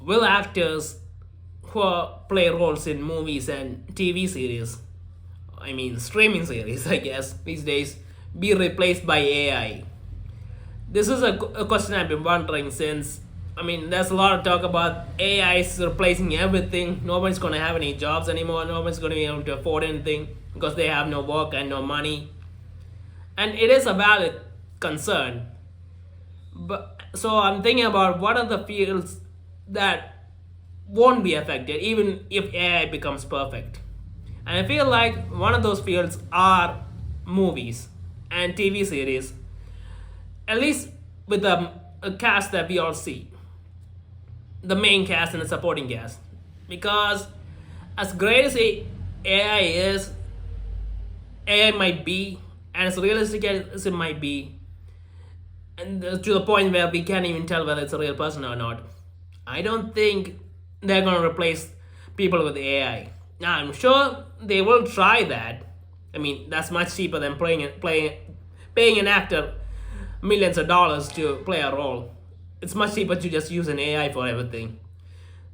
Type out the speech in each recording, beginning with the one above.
will actors who play roles in movies and TV series, I mean streaming series, I guess, these days, be replaced by AI? This is a question I've been wondering since, I mean, there's a lot of talk about AI is replacing everything. Nobody's going to have any jobs anymore. Nobody's going to be able to afford anything because they have no work and no money. And it is a valid concern. But so I'm thinking about what are the fields that won't be affected even if AI becomes perfect. And I feel like one of those fields are movies and TV series, at least with a cast that we all see, the main cast and the supporting cast. Because as great as AI is, AI might be, and as realistic as it might be, and to the point where we can't even tell whether it's a real person or not, I don't think they're going to replace people with AI. Now, I'm sure they will try that. I mean, that's much cheaper than paying an actor millions of dollars to play a role. It's much cheaper to just use an AI for everything.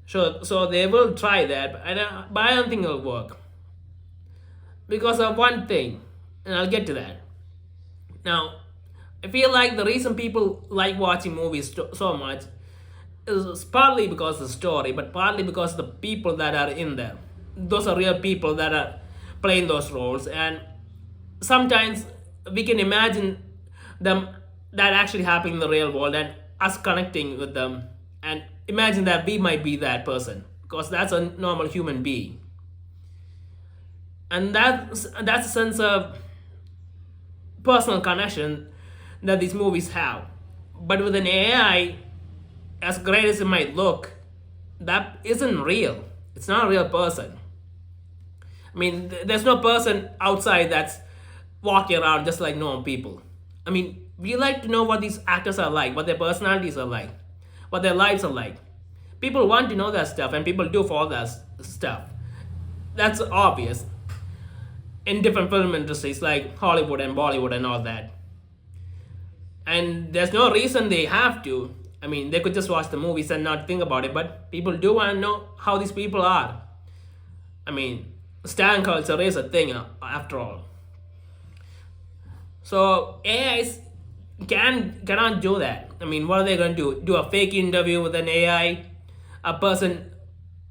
So they will try that, but I don't think it'll work because of one thing, and I'll get to that. Now, I feel like the reason people like watching movies so much is partly because of the story, but partly because of the people that are in there. Those are real people that are playing those roles, and sometimes we can imagine them that actually happening in the real world and us connecting with them and imagine that we might be that person because that's a normal human being. And that's a sense of personal connection that these movies have. But with an AI, as great as it might look, that isn't real. It's not a real person. I mean, there's no person outside that's walking around just like normal people. I mean, we like to know what these actors are like, what their personalities are like, what their lives are like. People want to know that stuff, and people do follow that stuff. That's obvious in different film industries like Hollywood and Bollywood and all that. And there's no reason they have to. I mean, they could just watch the movies and not think about it, but people do want to know how these people are. I mean, stan culture is a thing after all. So AIs cannot do that. I mean, what are they going to do? Do a fake interview with an AI? A person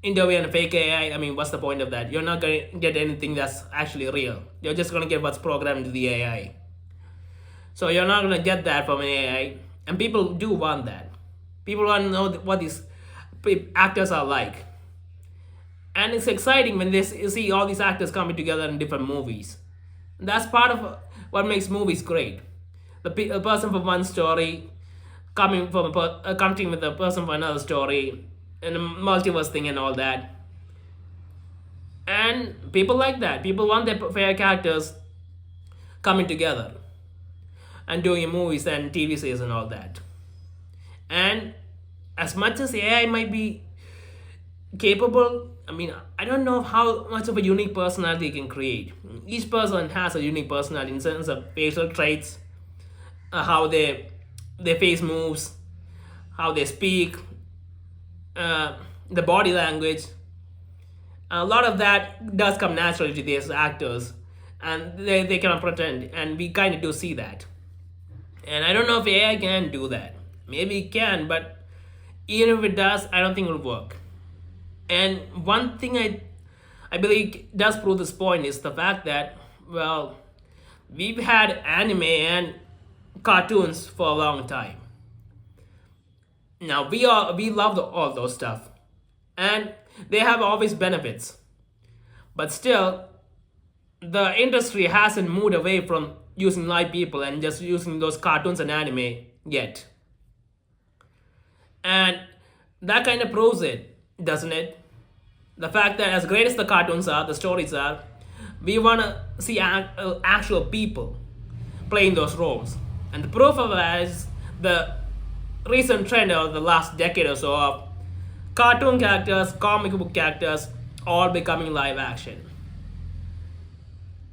interviewing a fake AI? I mean, what's the point of that? You're not going to get anything that's actually real. You're just going to get what's programmed to the AI. So you're not going to get that from an AI. And people do want that. People want to know what these actors are like. And it's exciting when they see all these actors coming together in different movies. That's part of what makes movies great. The person from one story coming with a person from another story, and a multiverse thing and all that. And people like that. People want their favorite characters coming together and doing movies and TV series and all that. And as much as AI might be capable, I mean, I don't know how much of a unique personality it can create. Each person has a unique personality in terms of facial traits, how their face moves, how they speak, the body language. A lot of that does come naturally to these actors, and they cannot pretend, and we kind of do see that. And I don't know if AI can do that. Maybe it can, but even if it does, I don't think it will work. And one thing I believe does prove this point is the fact that, well, we've had anime and cartoons for a long time. Now we love all those stuff, and they have always benefits. But still, the industry hasn't moved away from using live people and just using those cartoons and anime yet. And that kind of proves it, doesn't it? The fact that as great as the cartoons are, the stories are, we want to see actual people playing those roles. And the proof of that is the recent trend of the last decade or so of cartoon characters, comic book characters, all becoming live action.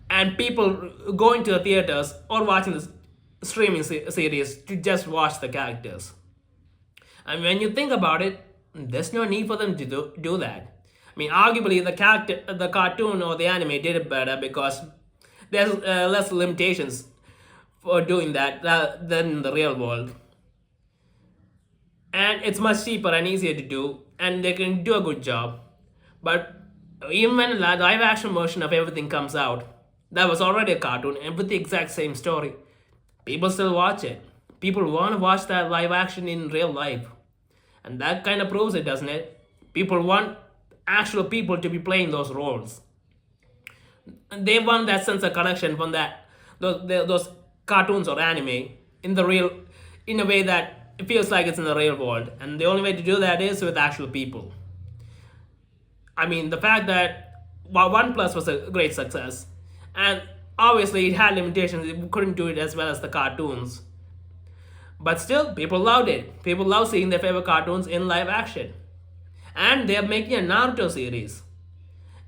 And people going to the theaters or watching the streaming series to just watch the characters. And when you think about it, there's no need for them to do that. I mean, arguably the cartoon or the anime did it better because there's less limitations for doing that than in the real world, and it's much cheaper and easier to do, and they can do a good job. But even when the live action version of everything comes out, that was already a cartoon and with the exact same story, people still watch it. People want to watch that live action in real life. And that kind of proves it, doesn't it? People want actual people to be playing those roles. And they want that sense of connection from those cartoons or anime in the real, in a way that it feels like it's in the real world. And the only way to do that is with actual people. I mean, the fact that OnePlus was a great success, and obviously it had limitations, it couldn't do it as well as the cartoons. But still, people loved it. People love seeing their favorite cartoons in live action. And they're making a Naruto series.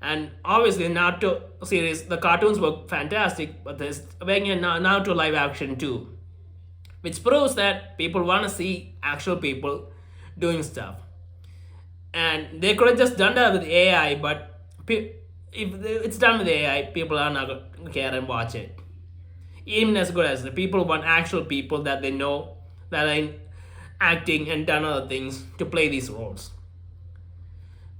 And obviously, Naruto series, the cartoons were fantastic, but there's making a Naruto live action too. Which proves that people want to see actual people doing stuff. And they could have just done that with AI, but if it's done with AI, people are not going to care and watch it. Even as good as the people want actual people that they know that are acting and done other things to play these roles.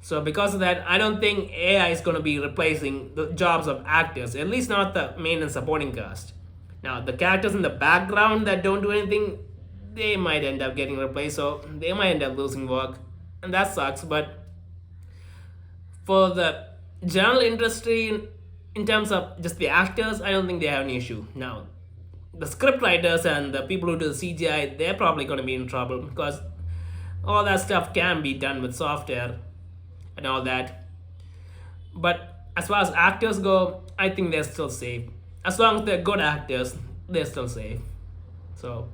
So because of that, I don't think AI is going to be replacing the jobs of actors, at least not the main and supporting cast. Now, the characters in the background that don't do anything, they might end up getting replaced, so they might end up losing work, and that sucks. But for the general industry, in terms of just the actors, I don't think they have an issue. Now, the script writers and the people who do the CGI, they're probably going to be in trouble because all that stuff can be done with software and all that. But as far as actors go, I think they're still safe. As long as they're good actors, they're still safe. So